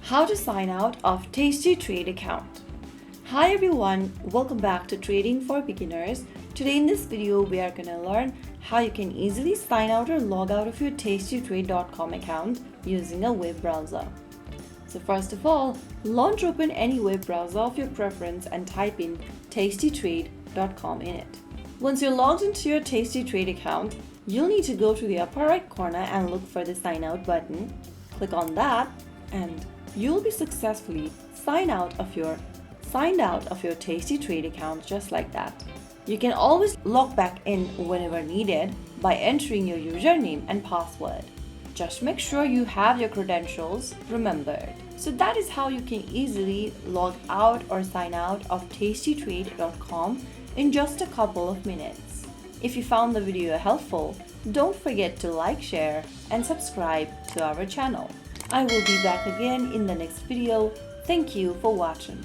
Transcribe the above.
How to sign out of Tastytrade account. Hi everyone, welcome back to Trading for Beginners. Today in this video we are going to learn how you can easily sign out or log out of your tastytrade.com account using a web browser. So first of all, launch open any web browser of your preference and type in tastytrade.com in it. Once you're logged into your Tastytrade account, you'll need to go to the upper right corner and look for the sign out button. Click on that and you'll be successfully signed out of your Tastytrade account just like that. You can always log back in whenever needed by entering your username and password. Just make sure you have your credentials remembered. So that is how you can easily log out or sign out of tastytrade.com in just a couple of minutes. If you found the video helpful, don't forget to like, share, and subscribe to our channel. I will be back again in the next video. Thank you for watching.